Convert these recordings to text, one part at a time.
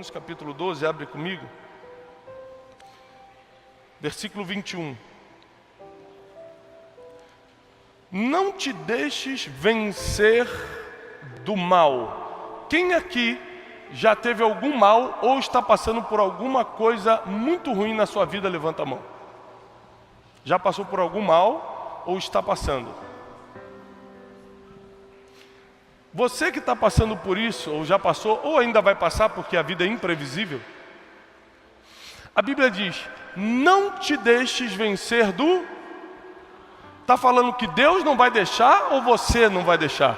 Romanos capítulo 12, abre comigo. Versículo 21. Não te deixes vencer do mal. Quem aqui já teve algum mal ou está passando por alguma coisa muito ruim na sua vida? Levanta a mão. Já passou por algum mal ou está passando? Você que está passando por isso, ou já passou, ou ainda vai passar, porque a vida é imprevisível. A Bíblia diz, não te deixes vencer do... Está falando que Deus não vai deixar ou você não vai deixar?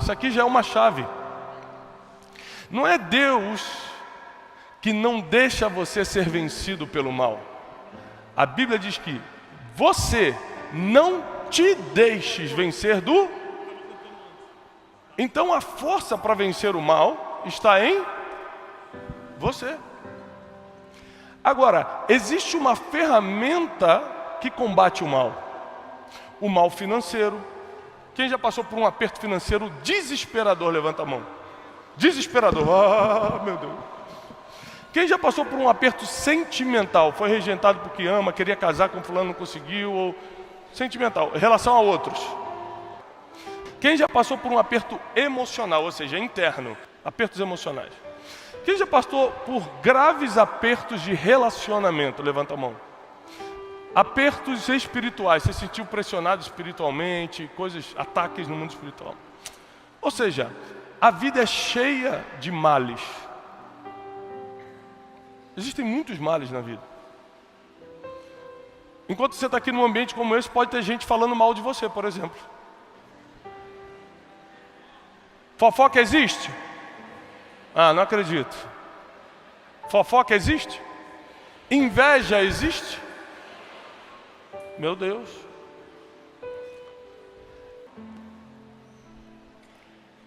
Isso aqui já é uma chave. Não é Deus que não deixa você ser vencido pelo mal. A Bíblia diz que você não te deixes vencer do... Então a força para vencer o mal está em você. Agora, existe uma ferramenta que combate o mal. O mal financeiro. Quem já passou por um aperto financeiro desesperador? Levanta a mão. Desesperador. Meu Deus. Quem já passou por um aperto sentimental? Foi rejeitado porque ama, queria casar com fulano, não conseguiu, ou sentimental, em relação a outros. Quem já passou por um aperto emocional, ou seja, interno, apertos emocionais? Quem já passou por graves apertos de relacionamento? Levanta a mão. Apertos espirituais, você se sentiu pressionado espiritualmente, ataques no mundo espiritual. Ou seja, a vida é cheia de males. Existem muitos males na vida. Enquanto você está aqui num ambiente como esse, pode ter gente falando mal de você, por exemplo. Fofoca existe? Não acredito. Fofoca existe? Inveja existe? Meu Deus.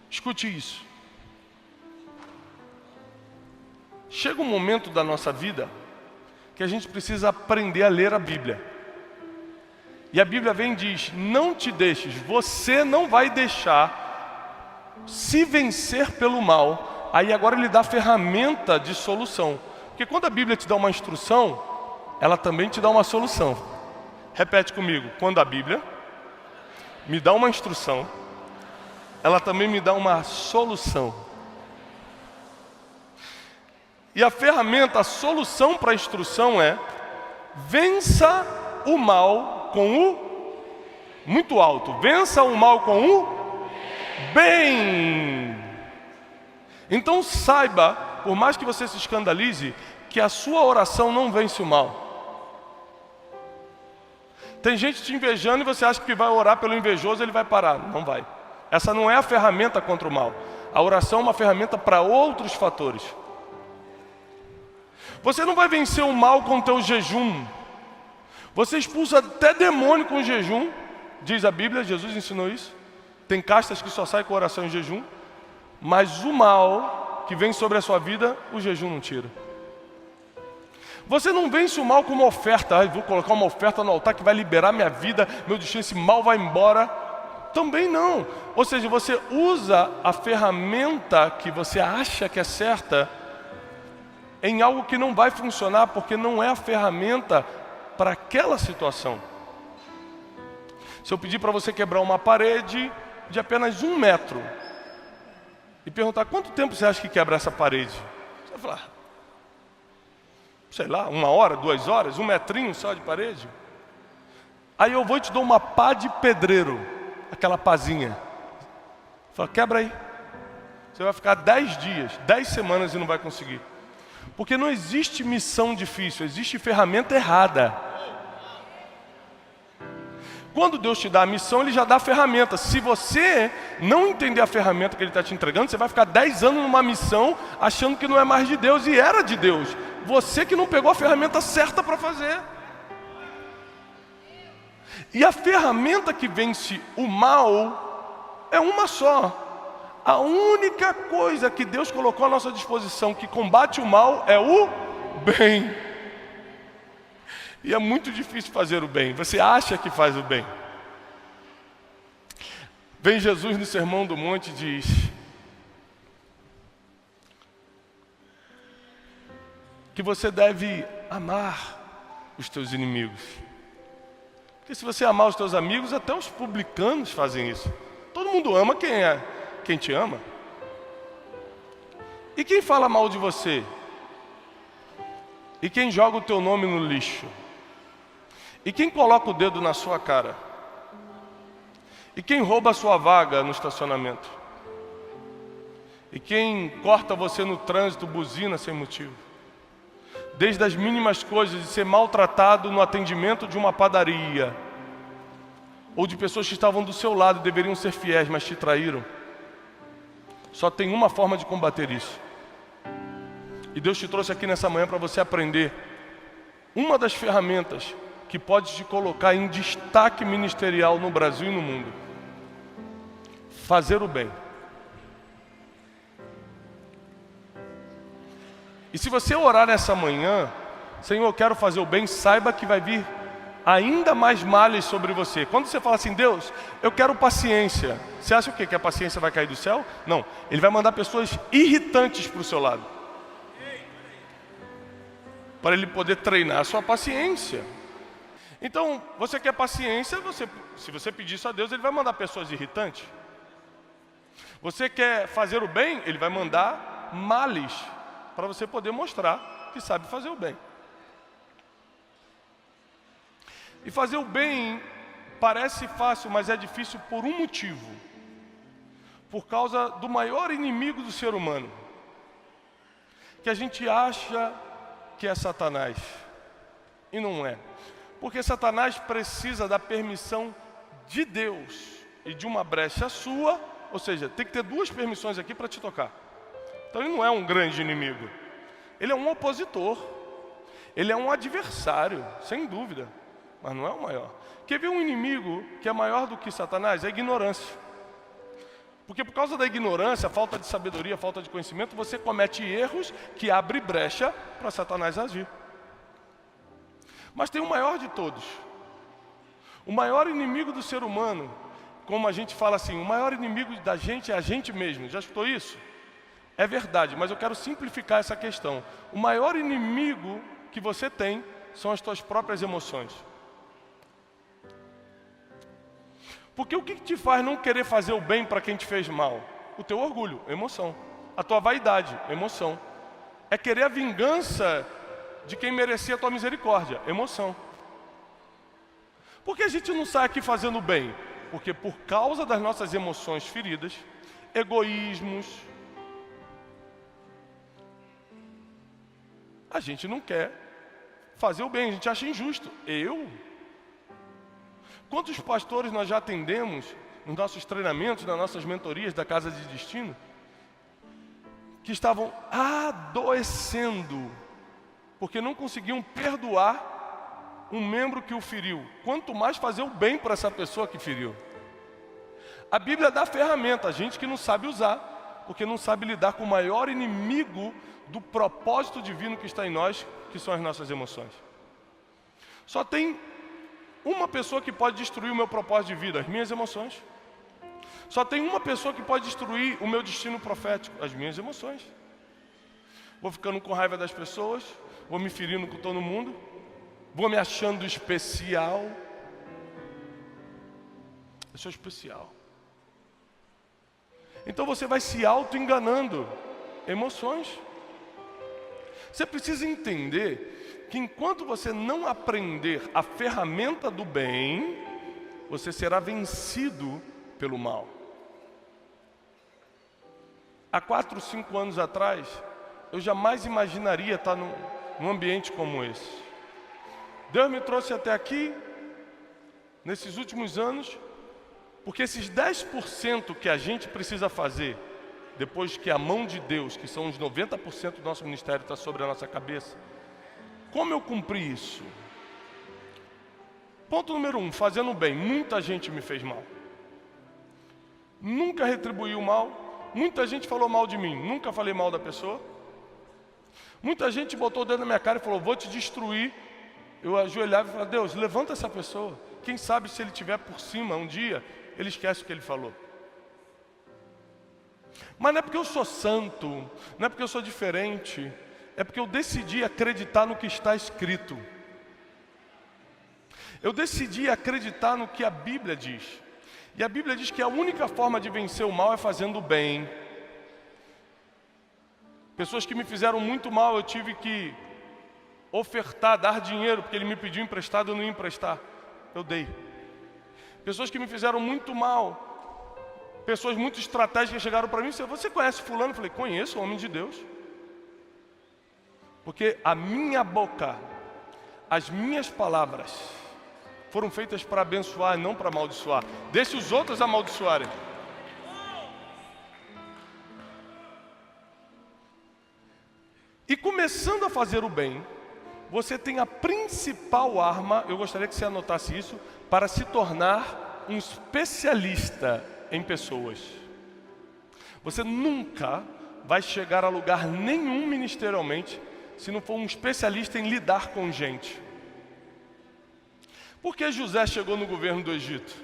Escute isso. Chega um momento da nossa vida que a gente precisa aprender a ler a Bíblia. E a Bíblia vem e diz, não te deixes, você não vai deixar se vencer pelo mal. Aí agora ele dá a ferramenta de solução. Porque quando a Bíblia te dá uma instrução, ela também te dá uma solução. Repete comigo, quando a Bíblia me dá uma instrução, ela também me dá uma solução. E a ferramenta, a solução para a instrução é: vença o mal com o muito alto. Vença o mal com o bem. Então saiba, por mais que você se escandalize, que a sua oração não vence o mal. Tem gente te invejando e você acha que vai orar pelo invejoso, ele vai parar. Não vai. Essa não é a ferramenta contra o mal. A oração é uma ferramenta para outros fatores. Você não vai vencer o mal com o teu jejum. Você expulsa até demônio com jejum. Diz a Bíblia, Jesus ensinou isso. Tem castas que só saem com oração em jejum. Mas o mal que vem sobre a sua vida, o jejum não tira. Você não vence o mal com uma oferta. Vou colocar uma oferta no altar que vai liberar minha vida, meu destino, esse mal vai embora. Também não. Ou seja, você usa a ferramenta que você acha que é certa em algo que não vai funcionar, porque não é a ferramenta para aquela situação. Se eu pedir para você quebrar uma parede de apenas 1 metro e perguntar quanto tempo você acha que quebra essa parede, você vai falar, sei lá, 1 hora, 2 horas, 1 metrinho só de parede. Aí eu vou e te dou uma pá de pedreiro, aquela pazinha. Fala, quebra aí. Você vai ficar 10 dias, 10 semanas e não vai conseguir. Porque não existe missão difícil, existe ferramenta errada. Quando Deus te dá a missão, Ele já dá a ferramenta. Se você não entender a ferramenta que Ele está te entregando, você vai ficar 10 anos numa missão achando que não é mais de Deus e era de Deus. Você que não pegou a ferramenta certa para fazer. E a ferramenta que vence o mal é uma só. A única coisa que Deus colocou à nossa disposição que combate o mal é o bem. E é muito difícil fazer o bem. Você acha que faz o bem. Vem Jesus no Sermão do Monte e diz: que você deve amar os teus inimigos. Porque se você amar os teus amigos, até os publicanos fazem isso. Todo mundo ama quem te ama. E quem fala mal de você? E quem joga o teu nome no lixo? E quem coloca o dedo na sua cara? E quem rouba a sua vaga no estacionamento? E quem corta você no trânsito, buzina sem motivo? Desde as mínimas coisas, de ser maltratado no atendimento de uma padaria, ou de pessoas que estavam do seu lado, deveriam ser fiéis, mas te traíram. Só tem uma forma de combater isso. E Deus te trouxe aqui nessa manhã para você aprender uma das ferramentas que pode te colocar em destaque ministerial no Brasil e no mundo. Fazer o bem. E se você orar nessa manhã, Senhor, eu quero fazer o bem, saiba que vai vir ainda mais males sobre você. Quando você fala assim, Deus, eu quero paciência. Você acha o quê? Que a paciência vai cair do céu? Não, Ele vai mandar pessoas irritantes para o seu lado. Para Ele poder treinar a sua paciência. Então, você quer paciência, se você pedir isso a Deus, Ele vai mandar pessoas irritantes. Você quer fazer o bem, Ele vai mandar males, para você poder mostrar que sabe fazer o bem. E fazer o bem parece fácil, mas é difícil por um motivo. Por causa do maior inimigo do ser humano, que a gente acha que é Satanás, e não é. Porque Satanás precisa da permissão de Deus e de uma brecha sua, ou seja, tem que ter duas permissões aqui para te tocar. Então ele não é um grande inimigo, ele é um opositor, ele é um adversário, sem dúvida, mas não é o maior. Quer ver um inimigo que é maior do que Satanás? É a ignorância. Porque por causa da ignorância, falta de sabedoria, falta de conhecimento, você comete erros que abrem brecha para Satanás agir. Mas tem o maior de todos. O maior inimigo do ser humano, como a gente fala assim, o maior inimigo da gente é a gente mesmo. Já escutou isso? É verdade, mas eu quero simplificar essa questão. O maior inimigo que você tem são as tuas próprias emoções. Porque o que te faz não querer fazer o bem para quem te fez mal? O teu orgulho, emoção. A tua vaidade, emoção. É querer a vingança de quem merecia a tua misericórdia, emoção. Por que a gente não sai aqui fazendo o bem? Porque por causa das nossas emoções feridas, egoísmos, a gente não quer fazer o bem, a gente acha injusto. Quantos pastores nós já atendemos nos nossos treinamentos, nas nossas mentorias da Casa de Destino, que estavam adoecendo, porque não conseguiam perdoar um membro que o feriu, quanto mais fazer o bem para essa pessoa que feriu. A Bíblia dá ferramenta, a gente que não sabe usar, porque não sabe lidar com o maior inimigo do propósito divino que está em nós, que são as nossas emoções. Só tem uma pessoa que pode destruir o meu propósito de vida, as minhas emoções. Só tem uma pessoa que pode destruir o meu destino profético, as minhas emoções. Vou ficando com raiva das pessoas, vou me ferindo com todo mundo, vou me achando especial. Eu sou especial. Então você vai se auto-enganando. Emoções. Você precisa entender que enquanto você não aprender a ferramenta do bem, você será vencido pelo mal. Há 4, 5 anos atrás, eu jamais imaginaria estar num ambiente como esse. Deus me trouxe até aqui, nesses últimos anos, porque esses 10% que a gente precisa fazer, depois que a mão de Deus, que são os 90% do nosso ministério, está sobre a nossa cabeça, como eu cumpri isso? Ponto número 1, fazendo bem. Muita gente me fez mal. Nunca retribuí o mal. Muita gente falou mal de mim. Nunca falei mal da pessoa. Muita gente botou o dedo na minha cara e falou, vou te destruir. Eu ajoelhava e falava, Deus, levanta essa pessoa. Quem sabe se ele estiver por cima um dia, ele esquece o que ele falou. Mas não é porque eu sou santo, não é porque eu sou diferente, É porque eu decidi acreditar no que está escrito. Eu decidi acreditar no que a Bíblia diz. E a Bíblia diz que a única forma de vencer o mal é fazendo o bem. Pessoas que me fizeram muito mal, eu tive que ofertar, dar dinheiro, porque ele me pediu emprestado, eu não ia emprestar. Eu dei. Pessoas que me fizeram muito mal, pessoas muito estratégicas chegaram para mim e disseram: você conhece fulano? Eu falei: conheço, homem de Deus. Porque a minha boca, as minhas palavras, foram feitas para abençoar e não para amaldiçoar. Deixe os outros amaldiçoarem. E começando a fazer o bem, você tem a principal arma, eu gostaria que você anotasse isso, para se tornar um especialista em pessoas. Você nunca vai chegar a lugar nenhum ministerialmente se não for um especialista em lidar com gente. Por que José chegou no governo do Egito?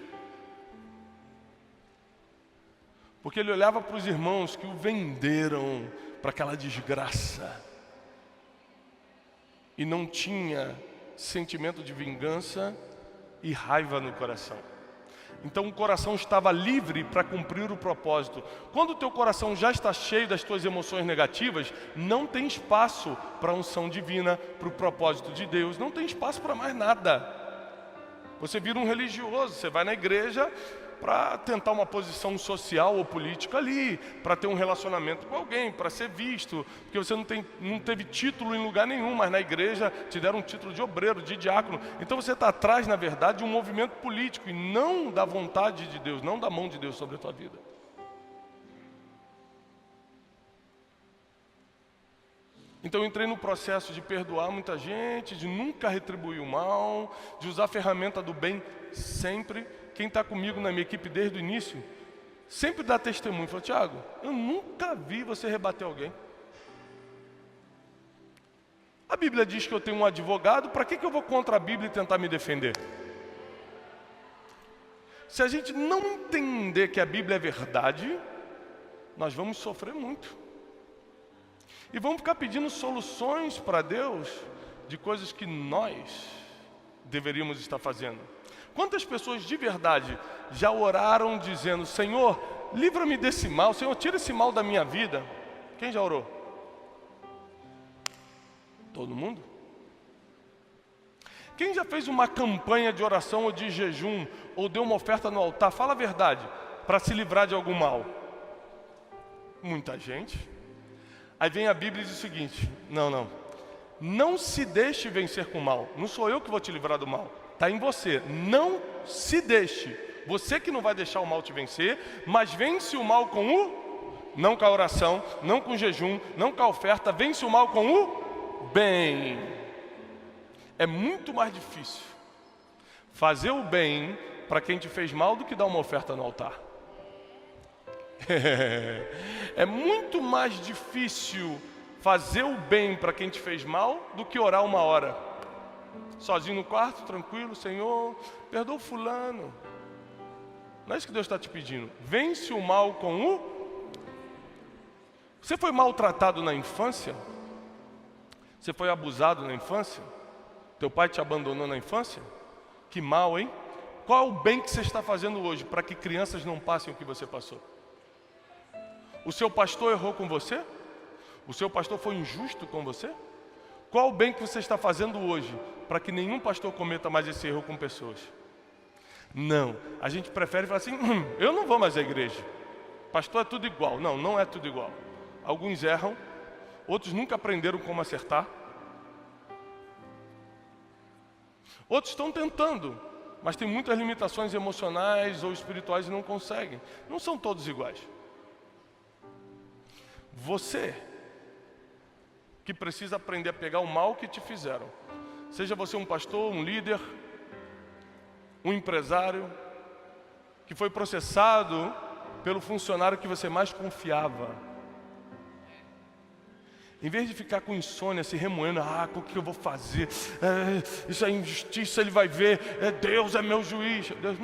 Porque ele olhava para os irmãos que o venderam para aquela desgraça e não tinha sentimento de vingança e raiva no coração. Então o coração estava livre para cumprir o propósito. Quando o teu coração já está cheio das tuas emoções negativas, não tem espaço para a unção divina, para o propósito de Deus, não tem espaço para mais nada. Você vira um religioso, você vai na igreja para tentar uma posição social ou política ali, para ter um relacionamento com alguém, para ser visto, porque você não teve título em lugar nenhum, mas na igreja te deram um título de obreiro, de diácono. Então você está atrás, na verdade, de um movimento político e não da vontade de Deus, não da mão de Deus sobre a tua vida. Então eu entrei no processo de perdoar muita gente, de nunca retribuir o mal, de usar a ferramenta do bem sempre. Quem está comigo na minha equipe desde o início, sempre dá testemunho. Fala: Tiago, eu nunca vi você rebater alguém. A Bíblia diz que eu tenho um advogado, para que eu vou contra a Bíblia e tentar me defender? Se a gente não entender que a Bíblia é verdade, nós vamos sofrer muito. E vamos ficar pedindo soluções para Deus de coisas que nós deveríamos estar fazendo. Quantas pessoas de verdade já oraram dizendo: Senhor, livra-me desse mal, Senhor, tira esse mal da minha vida? Quem já orou? Todo mundo? Quem já fez uma campanha de oração ou de jejum, ou deu uma oferta no altar, fala a verdade, para se livrar de algum mal? Muita gente. Aí vem a Bíblia e diz o seguinte: não se deixe vencer com o mal. Não sou eu que vou te livrar do mal, está em você. Não se deixe, você que não vai deixar o mal te vencer, mas vence o mal com não com a oração, não com o jejum, não com a oferta, vence o mal com o bem. É muito mais difícil fazer o bem para quem te fez mal do que dar uma oferta no altar. É muito mais difícil fazer o bem para quem te fez mal do que orar uma hora sozinho no quarto, tranquilo: Senhor, perdoa o fulano. Não é isso que Deus está te pedindo. Vence o mal com o... Você foi maltratado na infância? Você foi abusado na infância? Teu pai te abandonou na infância? Que mal, hein? Qual é o bem que você está fazendo hoje para que crianças não passem o que você passou? O seu pastor errou com você? O seu pastor foi injusto com você? Qual o bem que você está fazendo hoje para que nenhum pastor cometa mais esse erro com pessoas? Não, a gente prefere falar assim: eu não vou mais à igreja, pastor é tudo igual. Não, não é tudo igual. Alguns erram, outros nunca aprenderam como acertar. Outros estão tentando, mas tem muitas limitações emocionais ou espirituais e não conseguem. Não são todos iguais. Você que precisa aprender a pegar o mal que te fizeram, seja você um pastor, um líder, um empresário, que foi processado pelo funcionário que você mais confiava. Em vez de ficar com insônia, se remoendo: o que eu vou fazer? Isso é injustiça, ele vai ver, Deus é meu juiz. Deus,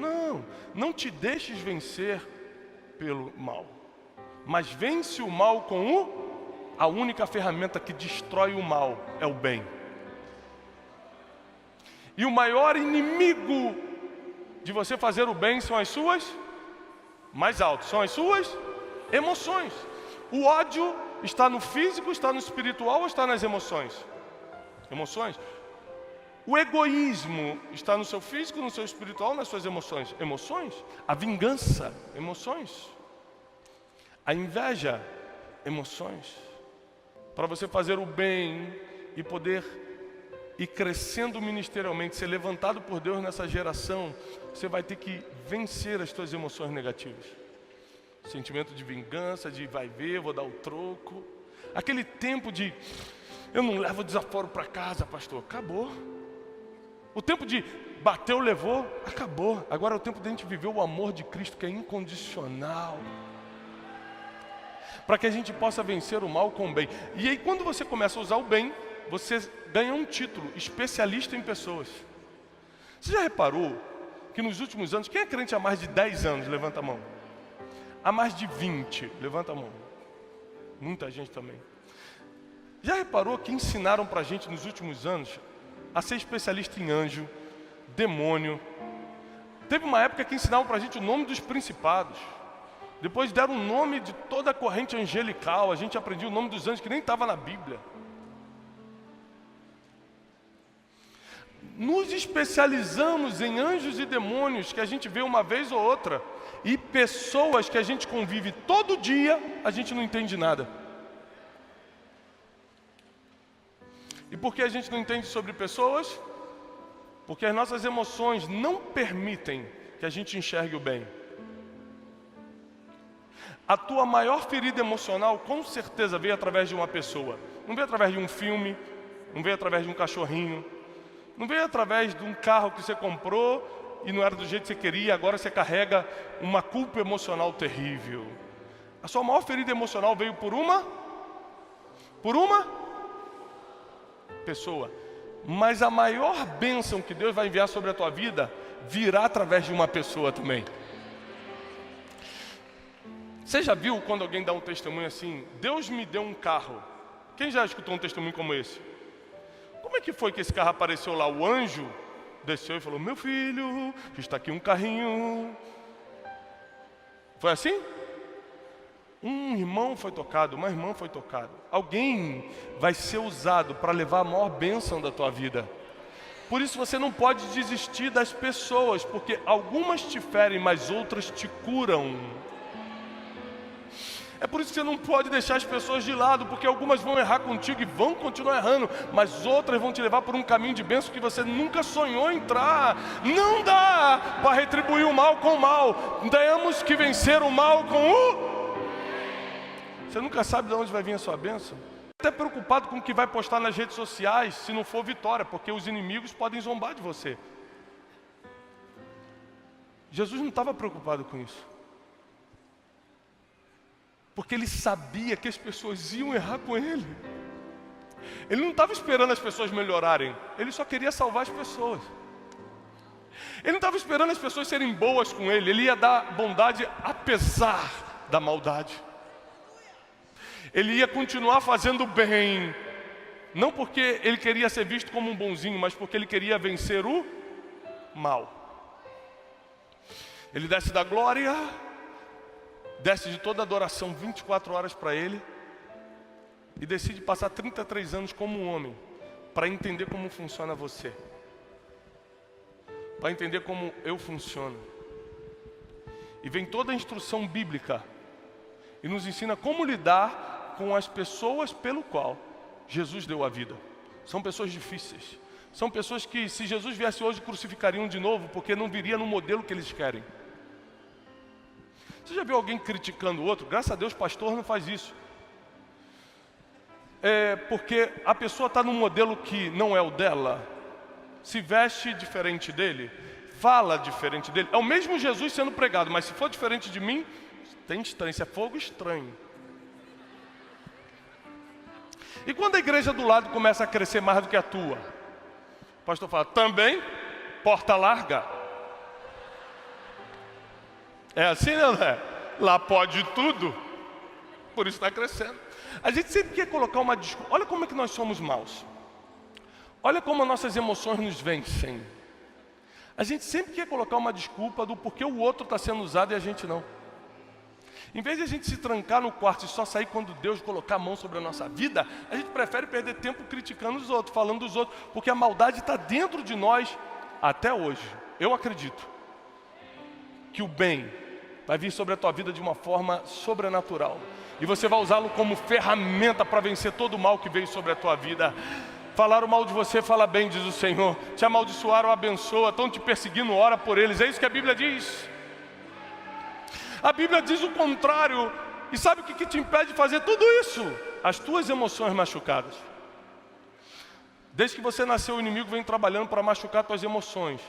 não te deixes vencer pelo mal, mas vence o mal com o a única ferramenta que destrói o mal é o bem. E o maior inimigo de você fazer o bem são as suas, mais alto, são as suas emoções. O ódio está no físico, está no espiritual ou está nas emoções? Emoções. O egoísmo está no seu físico, no seu espiritual, nas suas emoções? Emoções. A vingança, emoções. A inveja, emoções. Para você fazer o bem e poder ir crescendo ministerialmente, ser levantado por Deus nessa geração, você vai ter que vencer as suas emoções negativas. Sentimento de vingança, de vai ver, vou dar o troco. Aquele tempo de, eu não levo desaforo para casa, pastor, acabou. O tempo de bateu, levou, acabou. Agora é o tempo de a gente viver o amor de Cristo, que é incondicional. Para que a gente possa vencer o mal com o bem. E aí quando você começa a usar o bem, você ganha um título, especialista em pessoas. Você já reparou que nos últimos anos, quem é crente há mais de 10 anos? Levanta a mão. Há mais de 20, levanta a mão. Muita gente também. Já reparou que ensinaram para a gente nos últimos anos a ser especialista em anjo, demônio? Teve uma época que ensinavam para a gente o nome dos principados. Depois deram o nome de toda a corrente angelical. A gente aprendia o nome dos anjos que nem estava na Bíblia. Nos especializamos em anjos e demônios que a gente vê uma vez ou outra. E pessoas que a gente convive todo dia, a gente não entende nada. E por que a gente não entende sobre pessoas? Porque as nossas emoções não permitem que a gente enxergue o bem. A tua maior ferida emocional, com certeza, veio através de uma pessoa. Não veio através de um filme, não veio através de um cachorrinho, não veio através de um carro que você comprou e não era do jeito que você queria, agora você carrega uma culpa emocional terrível. A sua maior ferida emocional veio por uma pessoa. Mas a maior bênção que Deus vai enviar sobre a tua vida virá através de uma pessoa também. Você já viu quando alguém dá um testemunho assim, Deus me deu um carro? Quem já escutou um testemunho como esse? Como é que foi que esse carro apareceu lá? O anjo desceu e falou, meu filho, está aqui um carrinho. Foi assim? Um irmão foi tocado, uma irmã foi tocada. Alguém vai ser usado para levar a maior bênção da tua vida. Por isso você não pode desistir das pessoas, porque algumas te ferem, mas outras te curam. É por isso que você não pode deixar as pessoas de lado, porque algumas vão errar contigo e vão continuar errando, mas outras vão te levar por um caminho de bênção que você nunca sonhou entrar. Não dá para retribuir o mal com o mal. Temos que vencer o mal com o... Você nunca sabe de onde vai vir a sua bênção. Até preocupado com o que vai postar nas redes sociais, se não for vitória, porque os inimigos podem zombar de você. Jesus não estava preocupado com isso. Porque ele sabia que as pessoas iam errar com ele. Ele não estava esperando as pessoas melhorarem. Ele só queria salvar as pessoas. Ele não estava esperando as pessoas serem boas com ele. Ele ia dar bondade apesar da maldade. Ele ia continuar fazendo bem. Não porque ele queria ser visto como um bonzinho, mas porque ele queria vencer o mal. Ele desce da glória, desce de toda a adoração 24 horas para ele e decide passar 33 anos como um homem para entender como funciona você, para entender como eu funciono. E vem toda a instrução bíblica e nos ensina como lidar com as pessoas pelo qual Jesus deu a vida. São pessoas difíceis, são pessoas que se Jesus viesse hoje crucificariam de novo, porque não viria no modelo que eles querem. Você já viu alguém criticando o outro? Graças a Deus, pastor não faz isso. Porque a pessoa está num modelo que não é o dela, se veste diferente dele, fala diferente dele. É o mesmo Jesus sendo pregado, mas se for diferente de mim, tem estranho, isso é fogo estranho. E quando a igreja do lado começa a crescer mais do que a tua, o pastor fala, também, porta larga. É assim, não é? Lá pode tudo, por isso está crescendo. A gente sempre quer colocar uma desculpa. Olha como é que nós somos maus. Olha como as nossas emoções nos vencem. A gente sempre quer colocar uma desculpa do porquê o outro está sendo usado e a gente não. Em vez de a gente se trancar no quarto e só sair quando Deus colocar a mão sobre a nossa vida, a gente prefere perder tempo criticando os outros, falando dos outros, porque a maldade está dentro de nós até hoje. Eu acredito que o bem vai vir sobre a tua vida de uma forma sobrenatural. E você vai usá-lo como ferramenta para vencer todo o mal que veio sobre a tua vida. Falaram mal de você, fala bem, diz o Senhor. Te amaldiçoaram, abençoa. Estão te perseguindo, ora por eles. É isso que a Bíblia diz. A Bíblia diz o contrário. E sabe o que te impede de fazer tudo isso? As tuas emoções machucadas. Desde que você nasceu, o inimigo vem trabalhando para machucar tuas emoções.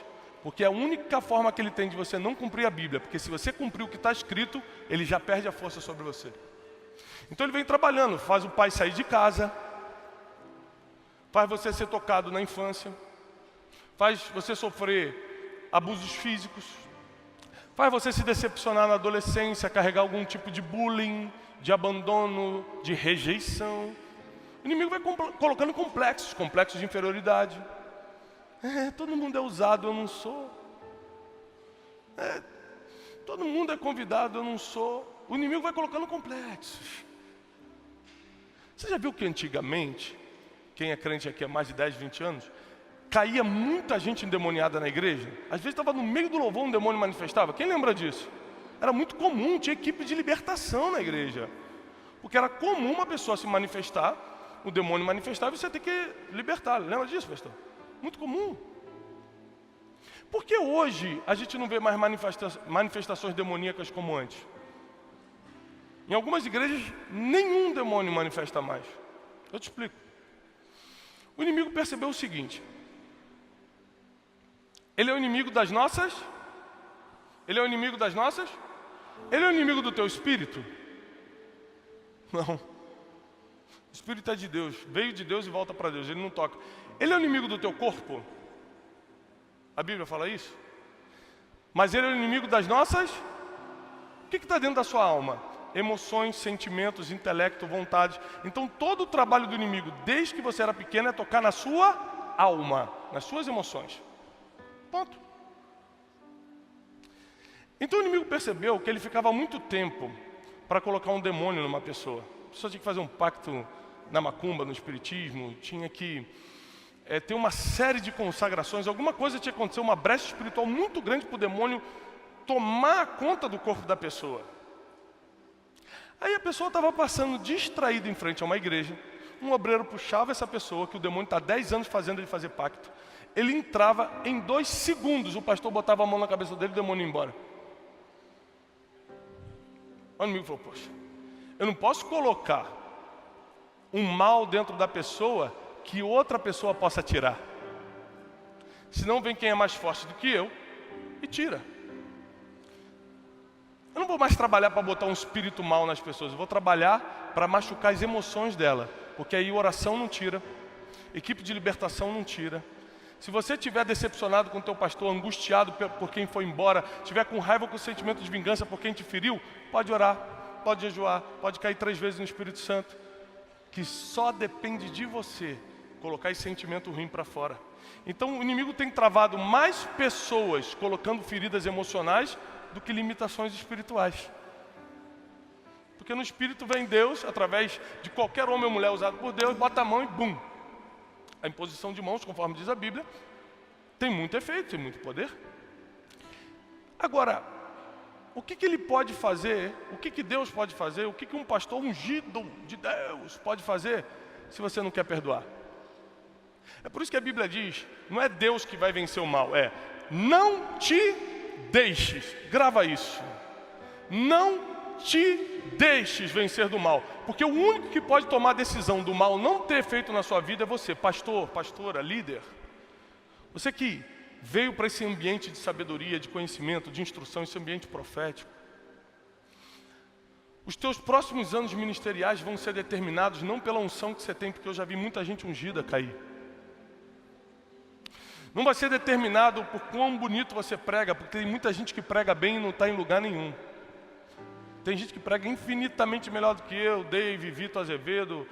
Porque é a única forma que ele tem de você não cumprir a Bíblia. Porque se você cumprir o que está escrito, ele já perde a força sobre você. Então ele vem trabalhando, faz o pai sair de casa, faz você ser tocado na infância, faz você sofrer abusos físicos, faz você se decepcionar na adolescência, carregar algum tipo de bullying, de abandono, de rejeição. O inimigo vai colocando complexos de inferioridade. Todo mundo é usado, eu não sou. Todo mundo é convidado, eu não sou. O inimigo vai colocando complexos. Você já viu que antigamente, quem é crente aqui há mais de 10, 20 anos, caía muita gente endemoniada na igreja? Às vezes estava no meio do louvor, um demônio manifestava. Quem lembra disso? Era muito comum, tinha equipe de libertação na igreja. Porque era comum uma pessoa se manifestar, o demônio manifestava e você ter que libertar. Lembra disso, pastor? Muito comum. Por que hoje a gente não vê mais manifestações demoníacas como antes? Em algumas igrejas, nenhum demônio manifesta mais. Eu te explico. O inimigo percebeu o seguinte. Ele é o inimigo das nossas? Ele é o inimigo das nossas? Ele é o inimigo do teu espírito? Não. O espírito é de Deus. Veio de Deus e volta para Deus. Ele não toca. Ele é o inimigo do teu corpo? A Bíblia fala isso? Mas ele é o inimigo das nossas? O que está dentro da sua alma? Emoções, sentimentos, intelecto, vontade. Então todo o trabalho do inimigo, desde que você era pequeno, é tocar na sua alma, nas suas emoções. Ponto. Então o inimigo percebeu que ele ficava muito tempo para colocar um demônio numa pessoa. A pessoa tinha que fazer um pacto na macumba, no espiritismo, tinha que ter uma série de consagrações, alguma coisa tinha que acontecer, uma brecha espiritual muito grande para o demônio tomar conta do corpo da pessoa. Aí a pessoa estava passando distraída em frente a uma igreja, um obreiro puxava essa pessoa, que o demônio está 10 anos fazendo ele fazer pacto, ele entrava em 2 segundos, o pastor botava a mão na cabeça dele e o demônio ia embora. O inimigo falou, poxa, eu não posso colocar um mal dentro da pessoa que outra pessoa possa tirar. Senão vem quem é mais forte do que eu e tira. Eu não vou mais trabalhar para botar um espírito mal nas pessoas. Eu vou trabalhar para machucar as emoções dela. Porque aí oração não tira. Equipe de libertação não tira. Se você estiver decepcionado com o teu pastor, angustiado por quem foi embora, estiver com raiva, com sentimento de vingança por quem te feriu, pode orar, pode jejuar, pode cair 3 vezes no Espírito Santo. Que só depende de você colocar esse sentimento ruim para fora. Então o inimigo tem travado mais pessoas colocando feridas emocionais do que limitações espirituais. Porque no espírito vem Deus, através de qualquer homem ou mulher usado por Deus, bota a mão e bum. A imposição de mãos, conforme diz a Bíblia, tem muito efeito, tem muito poder. Agora, o que ele pode fazer, o que Deus pode fazer, o que um pastor ungido de Deus pode fazer, se você não quer perdoar? É por isso que a Bíblia diz, não é Deus que vai vencer o mal, é não te deixes, grava isso, não te deixes vencer do mal, porque o único que pode tomar a decisão do mal não ter efeito na sua vida é você, pastor, pastora, líder. Você que veio para esse ambiente de sabedoria, de conhecimento, de instrução, esse ambiente profético. Os teus próximos anos ministeriais vão ser determinados não pela unção que você tem, porque eu já vi muita gente ungida cair. Não vai ser determinado por quão bonito você prega, porque tem muita gente que prega bem e não está em lugar nenhum. Tem gente que prega infinitamente melhor do que eu, Dave, Vitor Azevedo,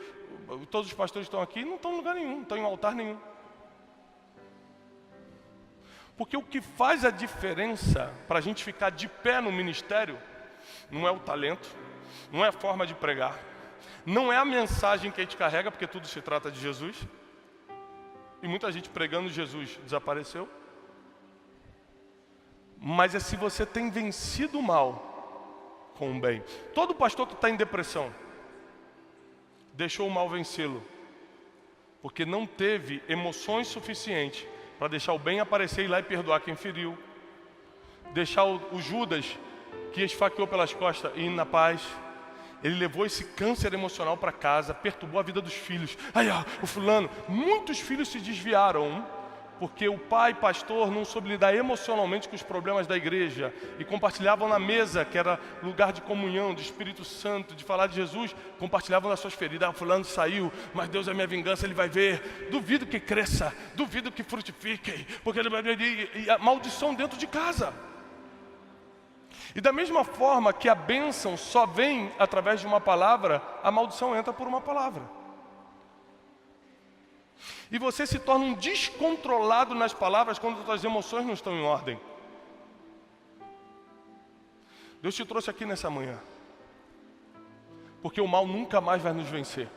todos os pastores que estão aqui, não estão em lugar nenhum, não estão em altar nenhum. Porque o que faz a diferença para a gente ficar de pé no ministério, não é o talento, não é a forma de pregar, não é a mensagem que a gente carrega, porque tudo se trata de Jesus. E muita gente pregando Jesus desapareceu. Mas é se você tem vencido o mal com o bem. Todo pastor que está em depressão deixou o mal vencê-lo, porque não teve emoções suficientes para deixar o bem aparecer e ir lá e perdoar quem feriu. Deixar o Judas, que esfaqueou pelas costas, ir na paz. Ele levou esse câncer emocional para casa, perturbou a vida dos filhos. O fulano, muitos filhos se desviaram porque o pai, pastor, não soube lidar emocionalmente com os problemas da igreja e compartilhavam na mesa, que era lugar de comunhão, de Espírito Santo, de falar de Jesus, compartilhavam das suas feridas. Fulano saiu, mas Deus é minha vingança, Ele vai ver. Duvido que cresça, duvido que frutifique, porque ele vai ver. E a maldição dentro de casa. E da mesma forma que a bênção só vem através de uma palavra, a maldição entra por uma palavra. E você se torna um descontrolado nas palavras quando as suas emoções não estão em ordem. Deus te trouxe aqui nessa manhã, porque o mal nunca mais vai nos vencer.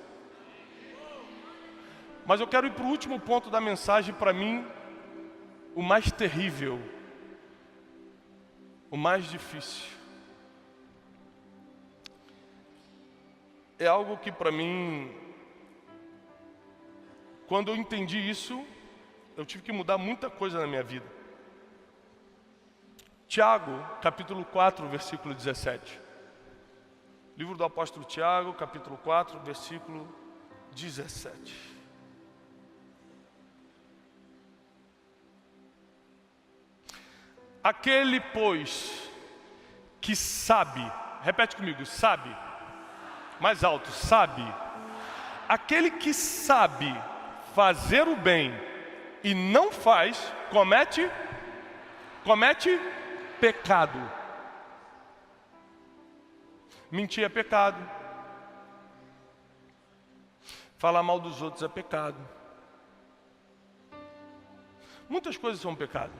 Mas eu quero ir para o último ponto da mensagem, para mim, o mais terrível, o mais difícil. É algo que para mim, quando eu entendi isso, eu tive que mudar muita coisa na minha vida. Tiago, capítulo 4, versículo 17. Livro do apóstolo Tiago, capítulo 4, versículo 17. Aquele, pois, que sabe, repete comigo, sabe, mais alto, sabe. Aquele que sabe fazer o bem e não faz, comete pecado. Mentir é pecado. Falar mal dos outros é pecado. Muitas coisas são pecado.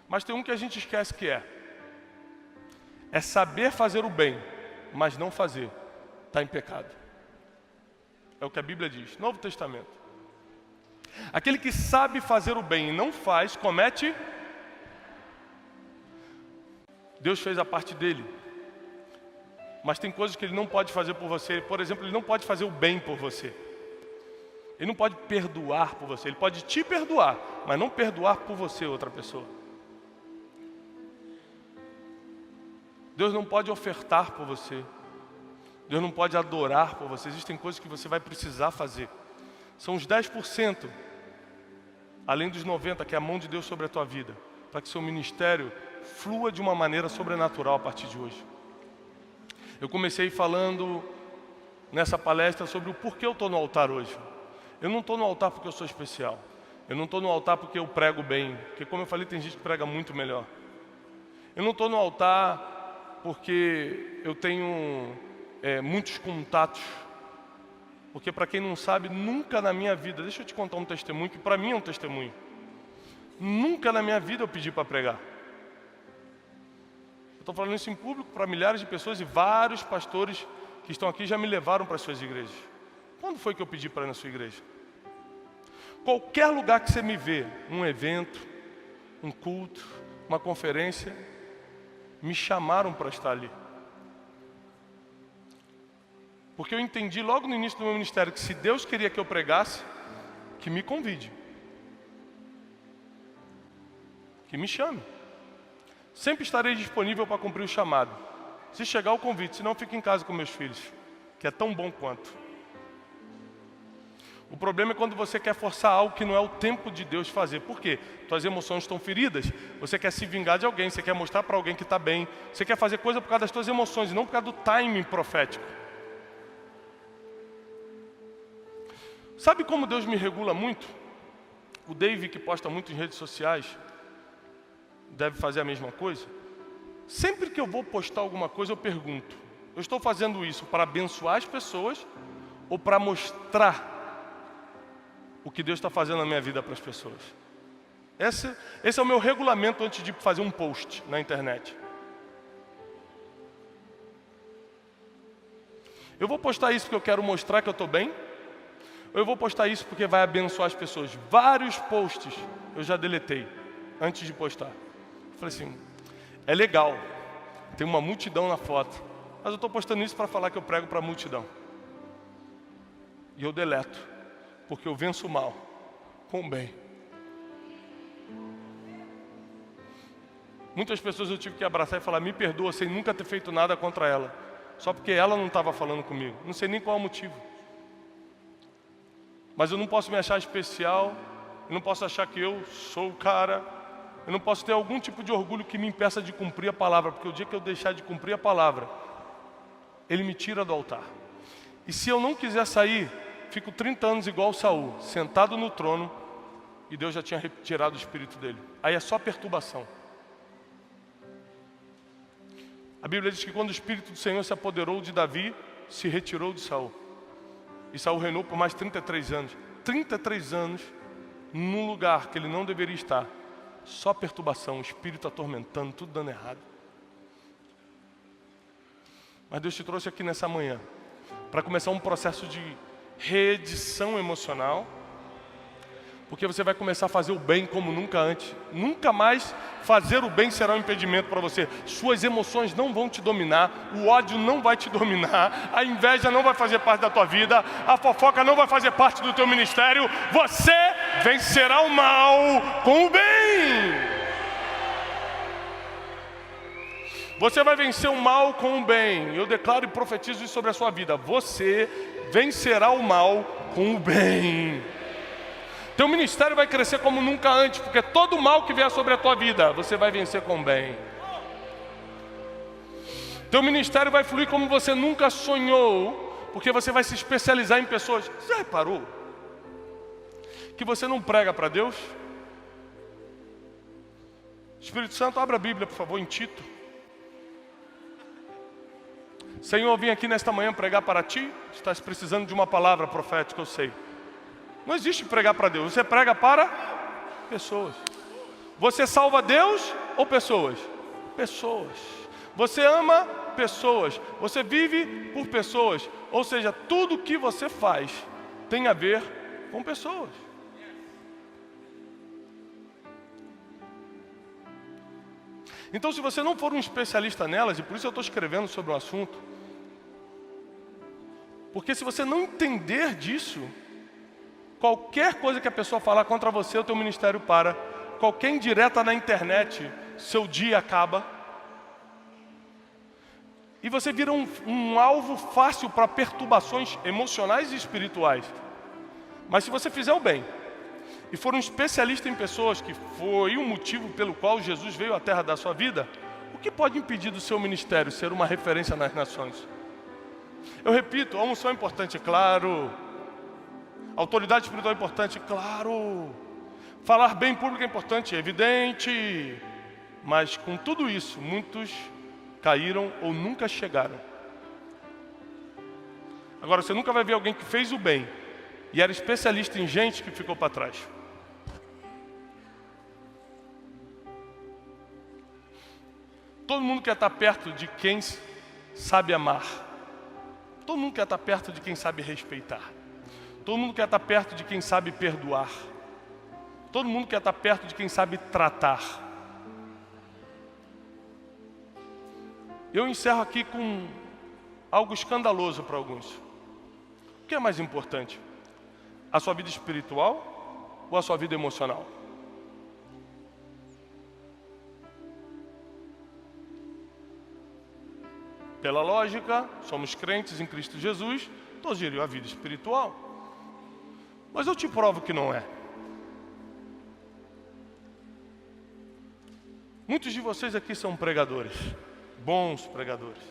Mas tem um que a gente esquece que é saber fazer o bem, mas não fazer, está em pecado. É o que a Bíblia diz, Novo Testamento. Aquele que sabe fazer o bem e não faz, comete. Deus fez a parte dele, mas tem coisas que Ele não pode fazer por você. Por exemplo, Ele não pode fazer o bem por você. Ele não pode perdoar por você. Ele pode te perdoar, mas não perdoar por você, outra pessoa. Deus não pode ofertar por você. Deus não pode adorar por você. Existem coisas que você vai precisar fazer. São os 10%, além dos 90%, que é a mão de Deus sobre a tua vida, para que seu ministério flua de uma maneira sobrenatural a partir de hoje. Eu comecei falando nessa palestra sobre o porquê eu estou no altar hoje. Eu não estou no altar porque eu sou especial. Eu não estou no altar porque eu prego bem, porque, como eu falei, tem gente que prega muito melhor. Eu não estou no altar porque eu tenho muitos contatos. Porque, para quem não sabe, nunca na minha vida, deixa eu te contar um testemunho que para mim é um testemunho. Nunca na minha vida eu pedi para pregar. Eu estou falando isso em público para milhares de pessoas, e vários pastores que estão aqui já me levaram para as suas igrejas. Quando foi que eu pedi para ir na sua igreja? Qualquer lugar que você me vê, um evento, um culto, uma conferência, me chamaram para estar ali. Porque eu entendi logo no início do meu ministério que se Deus queria que eu pregasse, que me convide. Que me chame. Sempre estarei disponível para cumprir o chamado. Se chegar o convite, senão fico em casa com meus filhos, que é tão bom quanto. O problema é quando você quer forçar algo que não é o tempo de Deus fazer. Por quê? Tuas emoções estão feridas, você quer se vingar de alguém, você quer mostrar para alguém que está bem, você quer fazer coisa por causa das tuas emoções e não por causa do timing profético. Sabe como Deus me regula muito? O Dave, que posta muito em redes sociais, deve fazer a mesma coisa. Sempre que eu vou postar alguma coisa, eu pergunto: eu estou fazendo isso para abençoar as pessoas ou para mostrar o que Deus está fazendo na minha vida para as pessoas? Esse é o meu regulamento antes de fazer um post na internet. Eu vou postar isso porque eu quero mostrar que eu estou bem? Ou eu vou postar isso porque vai abençoar as pessoas? Vários posts eu já deletei antes de postar. Eu falei assim, é legal, tem uma multidão na foto, mas eu estou postando isso para falar que eu prego para a multidão. E eu deleto, porque eu venço o mal com o bem. Muitas pessoas eu tive que abraçar e falar, me perdoa, sem nunca ter feito nada contra ela. Só porque ela não estava falando comigo. Não sei nem qual é o motivo. Mas eu não posso me achar especial. Eu não posso achar que eu sou o cara. Eu não posso ter algum tipo de orgulho que me impeça de cumprir a palavra. Porque o dia que eu deixar de cumprir a palavra, Ele me tira do altar. E se eu não quiser sair, fico 30 anos igual Saul, sentado no trono, e Deus já tinha retirado o espírito dele. Aí é só perturbação. A Bíblia diz que quando o Espírito do Senhor se apoderou de Davi, se retirou de Saul. E Saul reinou por mais 33 anos. 33 anos num lugar que ele não deveria estar. Só perturbação, o Espírito atormentando, tudo dando errado. Mas Deus te trouxe aqui nessa manhã para começar um processo de reedição emocional. Porque você vai começar a fazer o bem como nunca antes. Nunca mais fazer o bem será um impedimento para você. Suas emoções não vão te dominar. O ódio não vai te dominar. A inveja não vai fazer parte da tua vida. A fofoca não vai fazer parte do teu ministério. Você vencerá o mal com o bem. Você vai vencer o mal com o bem. Eu declaro e profetizo isso sobre a sua vida. Você vencerá o mal com o bem. Teu ministério vai crescer como nunca antes, porque todo mal que vier sobre a tua vida, você vai vencer com bem. Teu ministério vai fluir como você nunca sonhou, porque você vai se especializar em pessoas. Você reparou que você não prega para Deus? Espírito Santo, abra a Bíblia, por favor, em Tito. Senhor, eu vim aqui nesta manhã pregar para ti. Estás precisando de uma palavra profética, eu sei. Não existe pregar para Deus, você prega para pessoas. Você salva Deus ou pessoas? Pessoas. Você ama pessoas, você vive por pessoas. Ou seja, tudo que você faz tem a ver com pessoas. Então, se você não for um especialista nelas, e por isso eu estou escrevendo sobre o assunto, porque se você não entender disso, qualquer coisa que a pessoa falar contra você, o teu ministério para. Qualquer indireta na internet, seu dia acaba. E você vira um alvo fácil para perturbações emocionais e espirituais. Mas se você fizer o bem, e for um especialista em pessoas, que foi o motivo pelo qual Jesus veio à terra da sua vida, o que pode impedir do seu ministério ser uma referência nas nações? Eu repito, a unção é importante, claro. Autoridade espiritual é importante, claro. Falar bem em público é importante, é evidente. Mas com tudo isso, muitos caíram ou nunca chegaram. Agora, você nunca vai ver alguém que fez o bem e era especialista em gente que ficou para trás. Todo mundo quer estar perto de quem sabe amar. Todo mundo quer estar perto de quem sabe respeitar. Todo mundo quer estar perto de quem sabe perdoar. Todo mundo quer estar perto de quem sabe tratar. Eu encerro aqui com algo escandaloso para alguns. O que é mais importante? A sua vida espiritual ou a sua vida emocional? Pela lógica, somos crentes em Cristo Jesus, todos diriam a vida espiritual. Mas eu te provo que não é. Muitos de vocês aqui são pregadores, bons pregadores.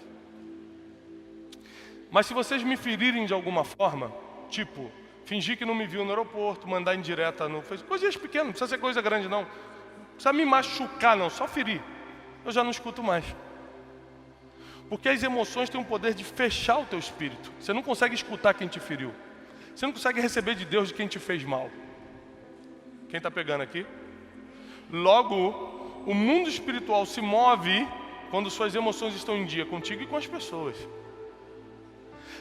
Mas se vocês me ferirem de alguma forma, tipo, fingir que não me viu no aeroporto, mandar indireta no Facebook, coisinhas pequenas, não precisa ser coisa grande não. Não precisa me machucar não, só ferir. Eu já não escuto mais. Porque as emoções têm o poder de fechar o teu espírito. Você não consegue escutar quem te feriu. Você não consegue receber de Deus de quem te fez mal. Quem está pegando aqui? Logo, o mundo espiritual se move quando suas emoções estão em dia contigo e com as pessoas.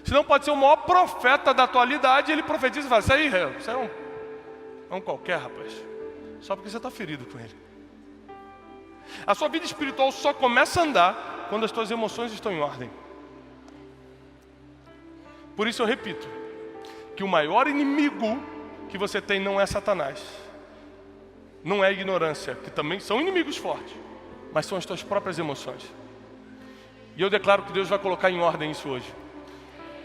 Senão pode ser o maior profeta da atualidade, ele profetiza e fala, isso aí é um qualquer, rapaz. Só porque você está ferido com ele. A sua vida espiritual só começa a andar quando as tuas emoções estão em ordem. Por isso eu repito, que o maior inimigo que você tem não é Satanás. Não é a ignorância, que também são inimigos fortes, mas são as tuas próprias emoções. E eu declaro que Deus vai colocar em ordem isso hoje.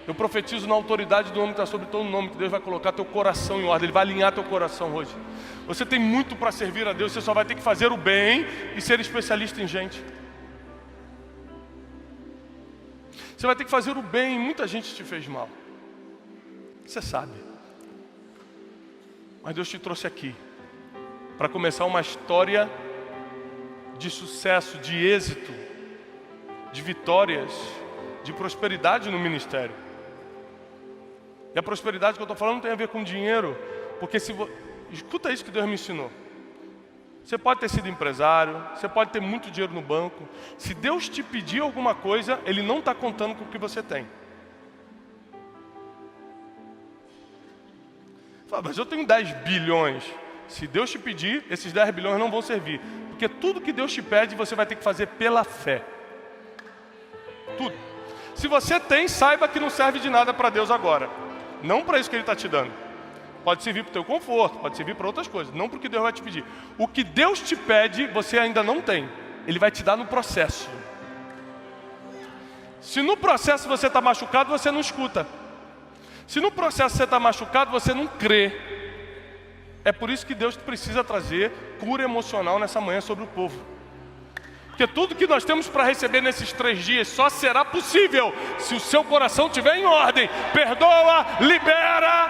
Eu profetizo na autoridade do nome que está sobre todo nome, que Deus vai colocar teu coração em ordem, Ele vai alinhar teu coração hoje. Você tem muito para servir a Deus, você só vai ter que fazer o bem e ser especialista em gente. Você vai ter que fazer o bem e muita gente te fez mal. Você sabe. Mas Deus te trouxe aqui para começar uma história de sucesso, de êxito, de vitórias, de prosperidade no ministério. E a prosperidade que eu estou falando não tem a ver com dinheiro, porque escuta isso que Deus me ensinou. Você pode ter sido empresário, você pode ter muito dinheiro no banco. Se Deus te pedir alguma coisa, Ele não está contando com o que você tem. Fala, mas eu tenho 10 bilhões. Se Deus te pedir, esses 10 bilhões não vão servir. Porque tudo que Deus te pede, você vai ter que fazer pela fé. Tudo. Se você tem, saiba que não serve de nada para Deus agora. Não para isso que Ele está te dando. Pode servir para o teu conforto, pode servir para outras coisas. Não para o que Deus vai te pedir. O que Deus te pede, você ainda não tem. Ele vai te dar no processo. Se no processo você está machucado, você não escuta. Se no processo você está machucado, você não crê. É por isso que Deus precisa trazer cura emocional nessa manhã sobre o povo. Porque tudo que nós temos para receber nesses 3 dias só será possível se o seu coração estiver em ordem. Perdoa, libera,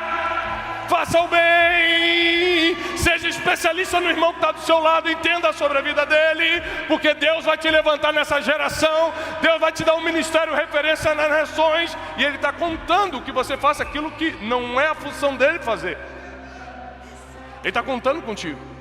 faça o bem, seja especialista no irmão que está do seu lado, entenda sobre a vida dele, porque Deus vai te levantar nessa geração, Deus vai te dar um ministério referência nas nações, e Ele está contando que você faça aquilo que não é a função dele fazer. Ele está contando contigo.